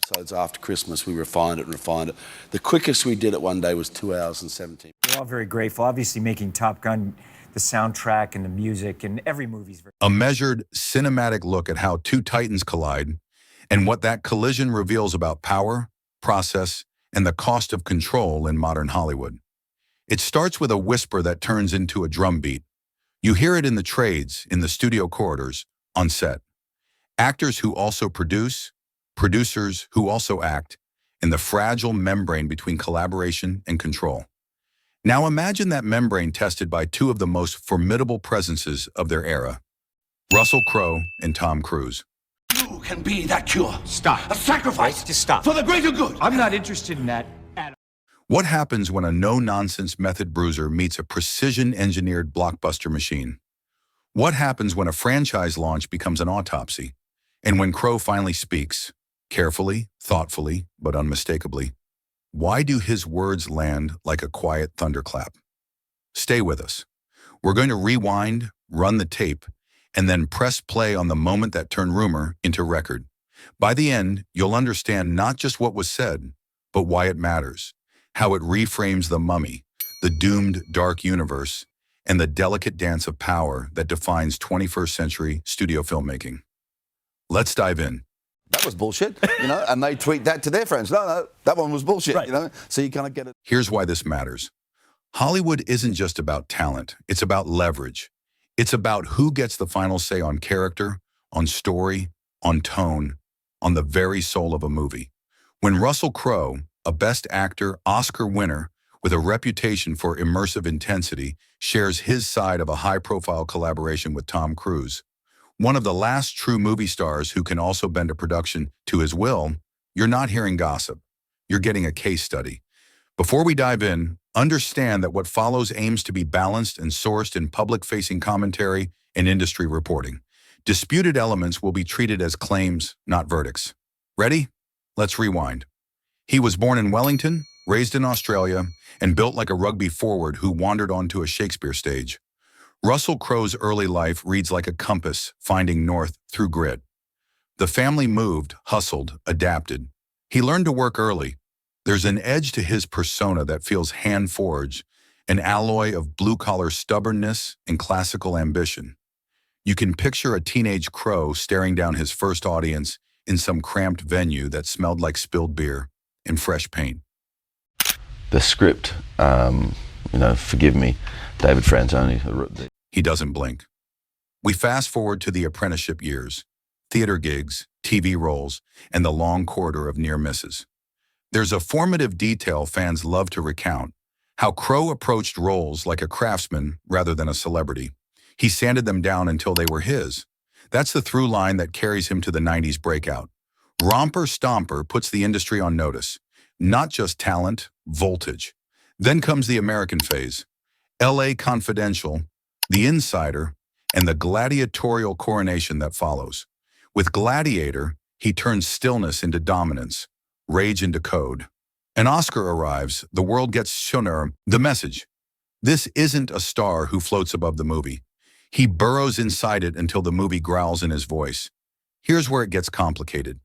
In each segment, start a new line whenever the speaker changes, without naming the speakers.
episodes after Christmas. We refined it and refined it. The quickest we did it one day was 2 hours and 17.
We're all very grateful. Obviously, making Top Gun, the soundtrack and the music and every movie's very...
A measured, cinematic look at how two titans collide and what that collision reveals about power, process, and the cost of control in modern Hollywood. It starts with a whisper that turns into a drumbeat. You hear it in the trades, in the studio corridors, on set. Actors who also produce, producers who also act, in the fragile membrane between collaboration and control. Now imagine that membrane tested by two of the most formidable presences of their era, Russell Crowe and Tom Cruise.
You can be that cure.
Stop.
A sacrifice.
Just stop.
For the greater good.
I'm not interested in that at all.
What happens when a no-nonsense method bruiser meets a precision-engineered blockbuster machine? What happens when a franchise launch becomes an autopsy? And when Crowe finally speaks, carefully, thoughtfully, but unmistakably, why do his words land like a quiet thunderclap? Stay with us. We're going to rewind, run the tape, and then press play on the moment that turned rumor into record. By the end, you'll understand not just what was said, but why it matters, how it reframes the mummy, the doomed dark universe, and the delicate dance of power that defines 21st century studio filmmaking. Let's dive in.
That was bullshit, and they tweet that to their friends. No, that one was bullshit,
Right.
So you kind of get it.
Here's why this matters. Hollywood isn't just about talent, it's about leverage. It's about who gets the final say on character, on story, on tone, on the very soul of a movie. When Russell Crowe, a Best Actor Oscar winner with a reputation for immersive intensity, shares his side of a high-profile collaboration with Tom Cruise, one of the last true movie stars who can also bend a production to his will, you're not hearing gossip. You're getting a case study. Before we dive in, understand that what follows aims to be balanced and sourced in public-facing commentary and industry reporting. Disputed elements will be treated as claims, not verdicts. Ready? Let's rewind. He was born in Wellington, raised in Australia, and built like a rugby forward who wandered onto a Shakespeare stage. Russell Crowe's early life reads like a compass, finding north through grit. The family moved, hustled, adapted. He learned to work early. There's an edge to his persona that feels hand-forged, an alloy of blue-collar stubbornness and classical ambition. You can picture a teenage Crowe staring down his first audience in some cramped venue that smelled like spilled beer and fresh paint.
The script, forgive me, David Franzoni.
He doesn't blink. We fast forward to the apprenticeship years, theater gigs, TV roles, and the long corridor of near misses. There's a formative detail fans love to recount, how Crowe approached roles like a craftsman rather than a celebrity. He sanded them down until they were his. That's the through line that carries him to the 90s breakout. Romper Stomper puts the industry on notice, not just talent, voltage. Then comes the American phase, LA Confidential, The Insider, and the gladiatorial coronation that follows. With Gladiator, he turns stillness into dominance, rage into code. An Oscar arrives, the world gets shown the message. This isn't a star who floats above the movie. He burrows inside it until the movie growls in his voice. Here's where it gets complicated.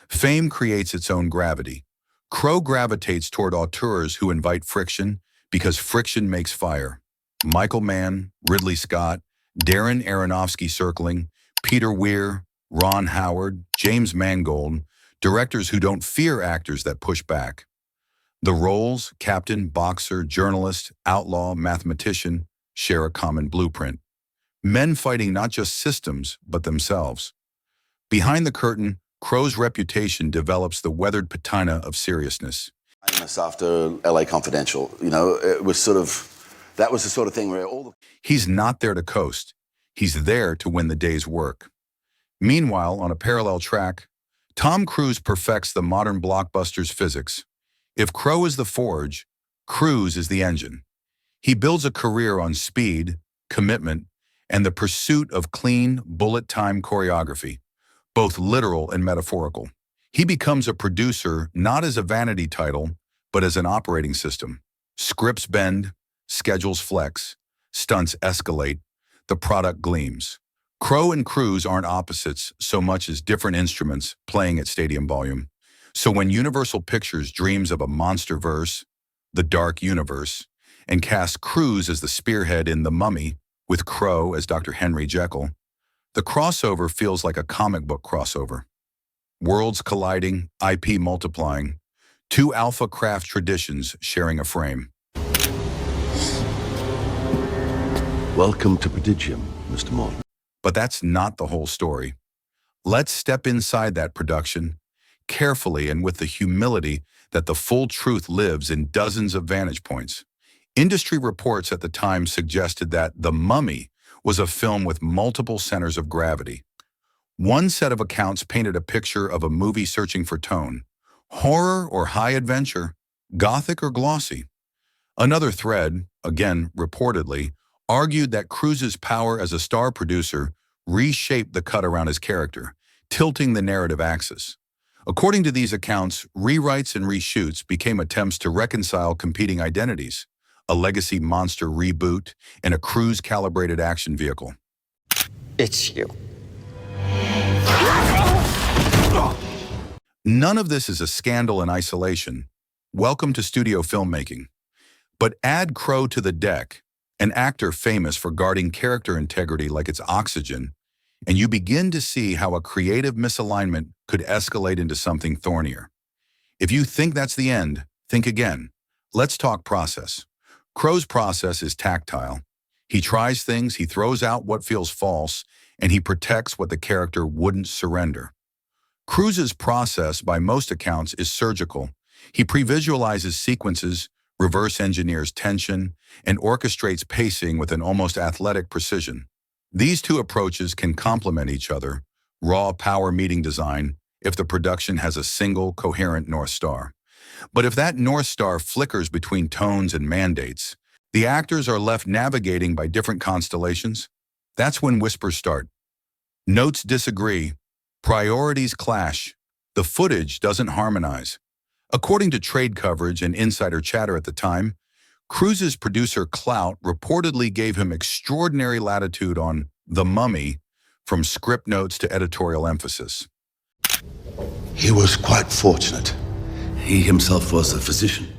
Fame creates its own gravity. Crowe gravitates toward auteurs who invite friction because friction makes fire. Michael Mann, Ridley Scott, Darren Aronofsky circling, Peter Weir, Ron Howard, James Mangold, directors who don't fear actors that push back. The roles, captain, boxer, journalist, outlaw, mathematician, share a common blueprint. Men fighting not just systems, but themselves. Behind the curtain, Crowe's reputation develops the weathered patina of seriousness.
Famous after LA Confidential, it was that was the sort of thing where
He's not there to coast. He's there to win the day's work. Meanwhile, on a parallel track, Tom Cruise perfects the modern blockbuster's physics. If Crowe is the forge, Cruise is the engine. He builds a career on speed, commitment, and the pursuit of clean, bullet-time choreography, both literal and metaphorical. He becomes a producer not as a vanity title, but as an operating system. Scripts bend, schedules flex, stunts escalate, the product gleams. Crowe and Cruise aren't opposites so much as different instruments playing at stadium volume. So when Universal Pictures dreams of a monster-verse, the dark universe, and casts Cruise as the spearhead in The Mummy, with Crowe as Dr. Henry Jekyll, the crossover feels like a comic book crossover. Worlds colliding, IP multiplying, two alpha craft traditions sharing a frame.
Welcome to Prodigium, Mr. Morton.
But that's not the whole story. Let's step inside that production, carefully and with the humility that the full truth lives in dozens of vantage points. Industry reports at the time suggested that The Mummy was a film with multiple centers of gravity. One set of accounts painted a picture of a movie searching for tone, horror or high adventure, gothic or glossy. Another thread, again reportedly, argued that Cruise's power as a star producer reshaped the cut around his character, tilting the narrative axis. According to these accounts, rewrites and reshoots became attempts to reconcile competing identities, a legacy monster reboot, and a Cruise-calibrated action vehicle.
It's you.
None of this is a scandal in isolation. Welcome to studio filmmaking. But add Crowe to the deck, an actor famous for guarding character integrity like it's oxygen, and you begin to see how a creative misalignment could escalate into something thornier. If you think that's the end, think again. Let's talk process. Crowe's process is tactile. He tries things, he throws out what feels false, and he protects what the character wouldn't surrender. Cruise's process, by most accounts, is surgical. He pre-visualizes sequences, reverse engineers tension, and orchestrates pacing with an almost athletic precision. These two approaches can complement each other, raw power meeting design, if the production has a single, coherent North Star. But if that North Star flickers between tones and mandates, the actors are left navigating by different constellations. That's when whispers start. Notes disagree, priorities clash, the footage doesn't harmonize. According to trade coverage and insider chatter at the time, Cruise's producer clout reportedly gave him extraordinary latitude on The Mummy, from script notes to editorial emphasis.
He was quite fortunate. He himself was a physician.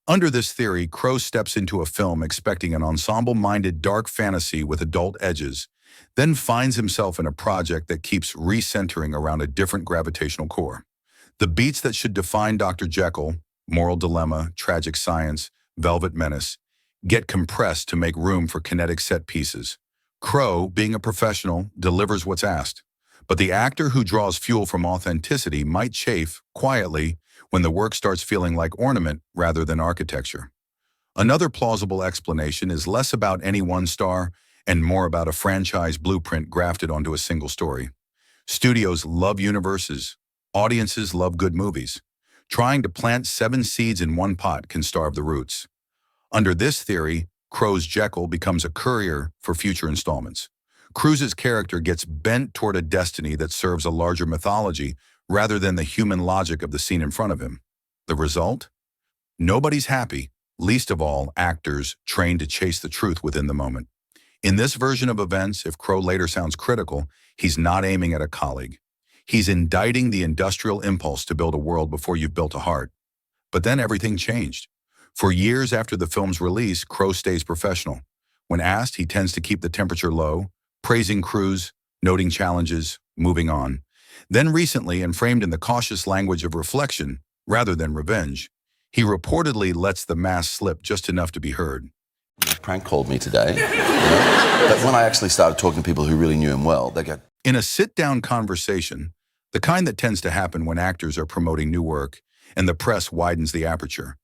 Under this theory, Crowe steps into a film expecting an ensemble-minded dark fantasy with adult edges, then finds himself in a project that keeps recentering around a different gravitational core. The beats that should define Dr. Jekyll, moral dilemma, tragic science, velvet menace, get compressed to make room for kinetic set pieces. Crowe, being a professional, delivers what's asked. But the actor who draws fuel from authenticity might chafe, quietly, when the work starts feeling like ornament rather than architecture. Another plausible explanation is less about any one star and more about a franchise blueprint grafted onto a single story. Studios love universes. Audiences love good movies. Trying to plant 7 seeds in one pot can starve the roots. Under this theory, Crowe's Jekyll becomes a courier for future installments. Cruise's character gets bent toward a destiny that serves a larger mythology rather than the human logic of the scene in front of him. The result? Nobody's happy, least of all actors trained to chase the truth within the moment. In this version of events, if Crowe later sounds critical, he's not aiming at a colleague. He's indicting the industrial impulse to build a world before you've built a heart. But then everything changed. For years after the film's release, Crowe stays professional. When asked, he tends to keep the temperature low, praising Cruise, noting challenges, moving on. Then recently, and framed in the cautious language of reflection rather than revenge, he reportedly lets the mask slip just enough to be heard.
Prank called me today. But when I actually started talking to people who really knew him well, they go,
In a sit-down conversation, the kind that tends to happen when actors are promoting new work and the press widens the aperture,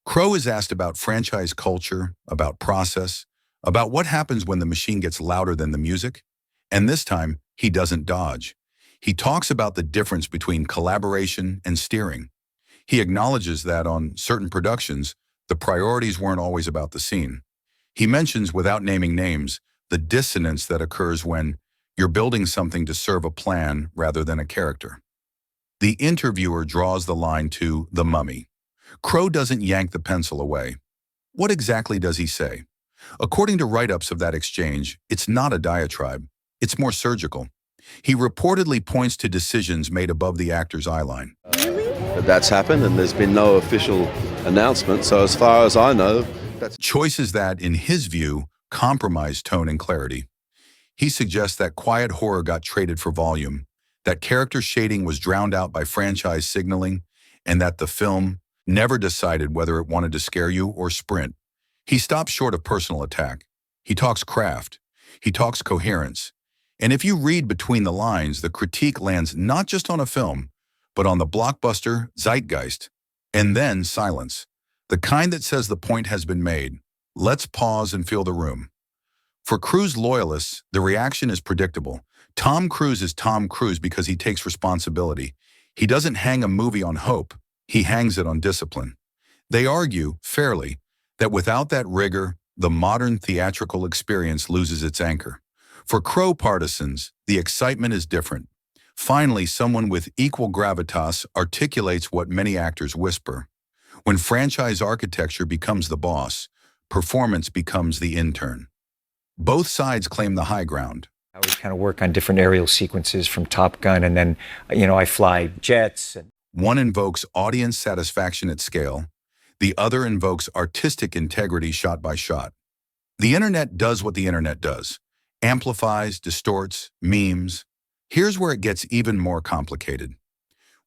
Crowe is asked about franchise culture, about process, about what happens when the machine gets louder than the music, and this time, he doesn't dodge. He talks about the difference between collaboration and steering. He acknowledges that on certain productions, the priorities weren't always about the scene. He mentions, without naming names, the dissonance that occurs when you're building something to serve a plan rather than a character. The interviewer draws the line to The Mummy. Crowe doesn't yank the pencil away. What exactly does he say? According to write-ups of that exchange, it's not a diatribe. It's more surgical. He reportedly points to decisions made above the actor's eyeline.
Really? that that's happened, and there's been no official announcement. So as far as I know, that's
Choices that, in his view, compromise tone and clarity. He suggests that quiet horror got traded for volume, that character shading was drowned out by franchise signaling, and that the film never decided whether it wanted to scare you or sprint. He stops short of personal attack. He talks craft. He talks coherence. And if you read between the lines, the critique lands not just on a film, but on the blockbuster zeitgeist. And then silence. The kind that says the point has been made. Let's pause and feel the room. For Cruise loyalists, the reaction is predictable. Tom Cruise is Tom Cruise because he takes responsibility. He doesn't hang a movie on hope. He hangs it on discipline. They argue, fairly, that without that rigor, the modern theatrical experience loses its anchor. For Crowe partisans, the excitement is different. Finally, someone with equal gravitas articulates what many actors whisper. When franchise architecture becomes the boss, performance becomes the intern. Both sides claim the high ground.
I would kind of work on different aerial sequences from Top Gun, and then, I fly jets.
One invokes audience satisfaction at scale. The other invokes artistic integrity shot by shot. The internet does what the internet does. Amplifies, distorts, memes. Here's where it gets even more complicated.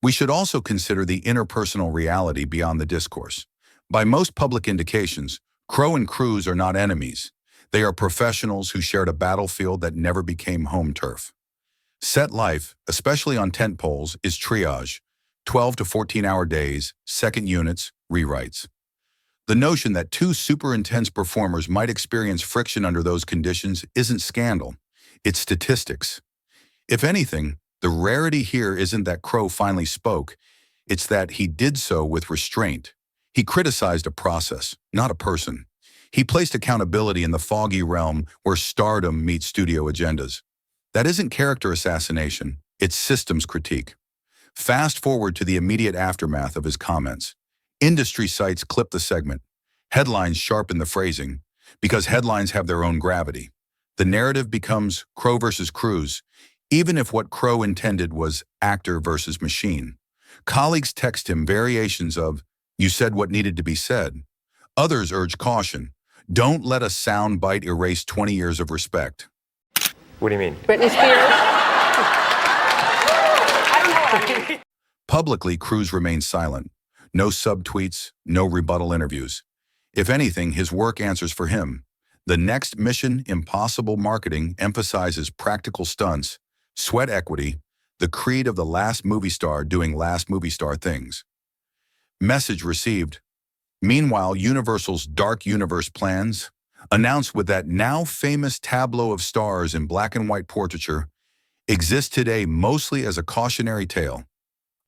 We should also consider the interpersonal reality beyond the discourse. By most public indications, Crowe and Cruise are not enemies. They are professionals who shared a battlefield that never became home turf. Set life, especially on tent poles, is triage. 12 to 14-hour days, second units, rewrites. The notion that two super intense performers might experience friction under those conditions isn't scandal. It's statistics. If anything, the rarity here isn't that Crowe finally spoke. It's that he did so with restraint. He criticized a process, not a person. He placed accountability in the foggy realm where stardom meets studio agendas. That isn't character assassination, it's systems critique. Fast forward to the immediate aftermath of his comments. Industry sites clip the segment. Headlines sharpen the phrasing, because headlines have their own gravity. The narrative becomes Crowe versus Cruise, even if what Crowe intended was actor versus machine. Colleagues text him variations of, "You said what needed to be said." Others urge caution. Don't let a sound bite erase 20 years of respect.
What do you mean?
Britney Spears.
Publicly, Cruise remains silent. No subtweets, no rebuttal interviews. If anything, his work answers for him. The next Mission Impossible marketing emphasizes practical stunts, sweat equity, the creed of the last movie star doing last movie star things. Message received. Meanwhile, Universal's Dark Universe plans, announced with that now famous tableau of stars in black and white portraiture, exist today mostly as a cautionary tale.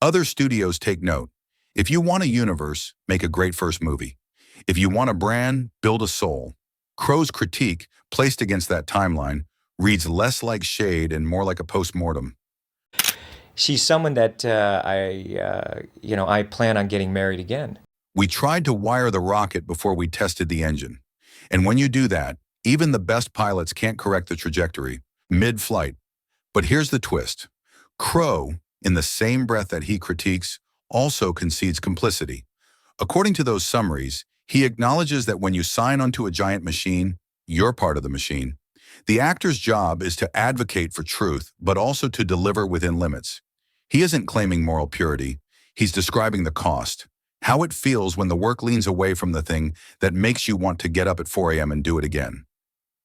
Other studios take note. If you want a universe, make a great first movie. If you want a brand, build a soul. Crowe's critique, placed against that timeline, reads less like shade and more like a postmortem.
She's someone that I plan on getting married again.
We tried to wire the rocket before we tested the engine. And when you do that, even the best pilots can't correct the trajectory mid-flight. But here's the twist. Crowe, in the same breath that he critiques, also concedes complicity. According to those summaries, he acknowledges that when you sign onto a giant machine, you're part of the machine. The actor's job is to advocate for truth, but also to deliver within limits. He isn't claiming moral purity. He's describing the cost, how it feels when the work leans away from the thing that makes you want to get up at 4 a.m. and do it again.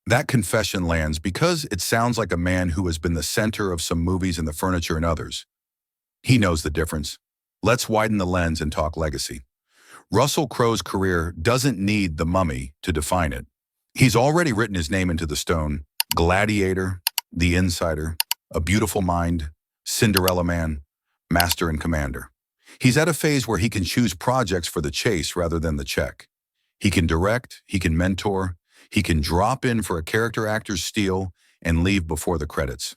That confession lands because it sounds like a man who has been the center of some movies and the furniture in others. He knows the difference. Let's widen the lens and talk legacy. Russell Crowe's career doesn't need The Mummy to define it. He's already written his name into the stone. Gladiator, The Insider, A Beautiful Mind, Cinderella Man, Master and Commander. He's at a phase where he can choose projects for the chase rather than the check. He can direct, he can mentor, he can drop in for a character actor's steal and leave before the credits.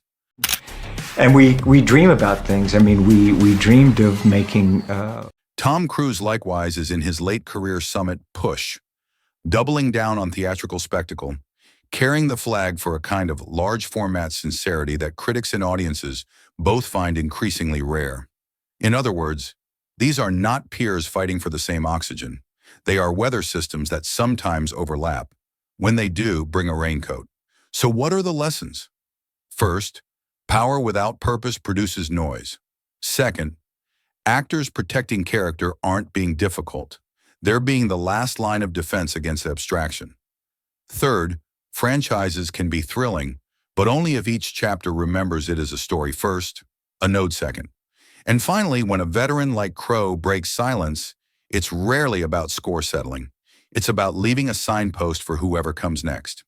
And we dream about things. I mean, we dreamed of making...
Tom Cruise likewise is in his late career summit push, doubling down on theatrical spectacle, carrying the flag for a kind of large format sincerity that critics and audiences both find increasingly rare. In other words, These are not peers fighting for the same oxygen. They are weather systems that sometimes overlap. When they do, bring a raincoat. So what are the lessons? First, power without purpose produces noise. Second, actors protecting character aren't being difficult. They're being the last line of defense against abstraction. Third, franchises can be thrilling, but only if each chapter remembers it as a story first, a note second. And finally, when a veteran like Crowe breaks silence, it's rarely about score settling. It's about leaving a signpost for whoever comes next.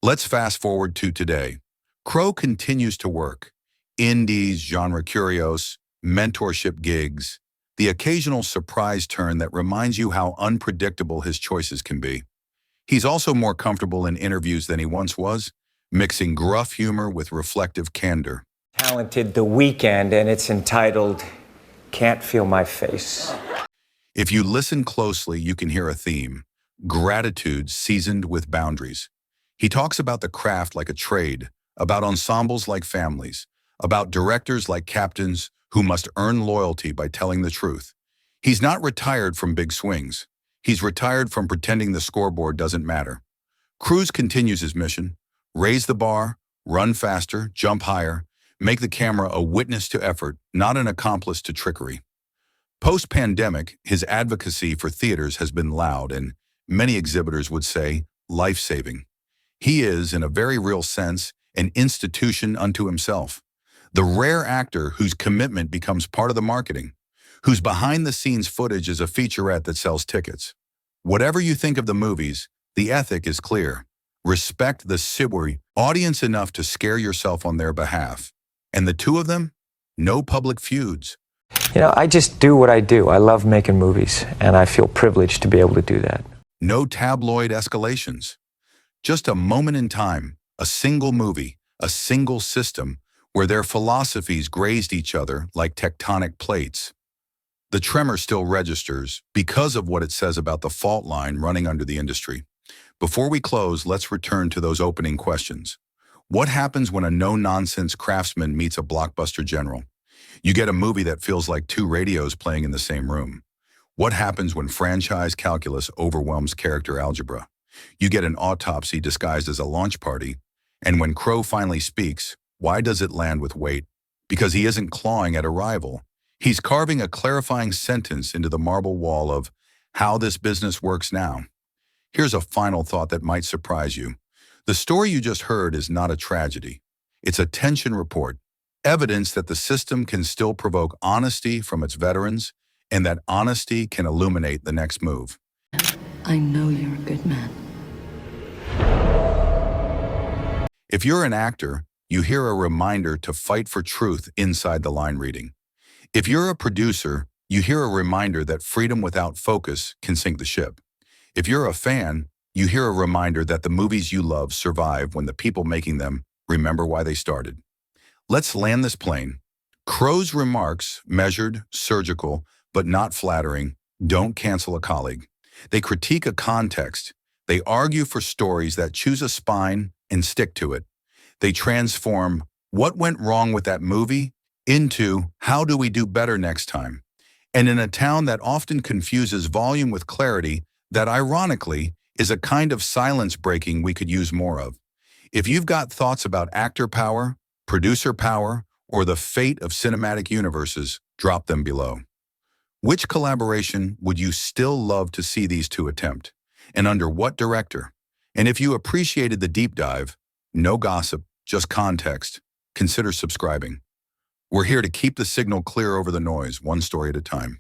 Let's fast forward to today. Crowe continues to work. Indies, genre curios, mentorship gigs, the occasional surprise turn that reminds you how unpredictable his choices can be. He's also more comfortable in interviews than he once was, mixing gruff humor with reflective candor.
Talented The Weekend, and it's entitled Can't Feel My Face.
If you listen closely, you can hear a theme: gratitude seasoned with boundaries. He talks about the craft like a trade, about ensembles like families, about directors like captains who must earn loyalty by telling the truth. He's not retired from big swings. He's retired from pretending the scoreboard doesn't matter. Cruise continues his mission: raise the bar, run faster, jump higher, make the camera a witness to effort, not an accomplice to trickery. Post-pandemic, his advocacy for theaters has been loud and, many exhibitors would say, life-saving. He is, in a very real sense, an institution unto himself. The rare actor whose commitment becomes part of the marketing, whose behind-the-scenes footage is a featurette that sells tickets. Whatever you think of the movies, the ethic is clear. Respect the rivalry audience enough to scare yourself on their behalf. And the two of them? No public feuds.
You know, I just do what I do. I love making movies, and I feel privileged to be able to do that.
No tabloid escalations. Just a moment in time, a single movie, a single system, where their philosophies grazed each other like tectonic plates. The tremor still registers because of what it says about the fault line running under the industry. Before we close, let's return to those opening questions. What happens when a no-nonsense craftsman meets a blockbuster general? You get a movie that feels like two radios playing in the same room. What happens when franchise calculus overwhelms character algebra? You get an autopsy disguised as a launch party. And when Crowe finally speaks, why does it land with weight? Because he isn't clawing at a rival. He's carving a clarifying sentence into the marble wall of how this business works now. Here's a final thought that might surprise you. The story you just heard is not a tragedy. It's a tension report, evidence that the system can still provoke honesty from its veterans, and that honesty can illuminate the next move.
I know you're a good man.
If you're an actor, you hear a reminder to fight for truth inside the line reading. If you're a producer, you hear a reminder that freedom without focus can sink the ship. If you're a fan, you hear a reminder that the movies you love survive when the people making them remember why they started. Let's land this plane. Crowe's remarks, measured, surgical, but not flattering, don't cancel a colleague. They critique a context. They argue for stories that choose a spine and stick to it. They transform what went wrong with that movie into how do we do better next time. And in a town that often confuses volume with clarity, that ironically is a kind of silence breaking we could use more of. If you've got thoughts about actor power, producer power, or the fate of cinematic universes, drop them below. Which collaboration would you still love to see these two attempt? And under what director? And if you appreciated the deep dive, no gossip, just context, consider subscribing. We're here to keep the signal clear over the noise, one story at a time.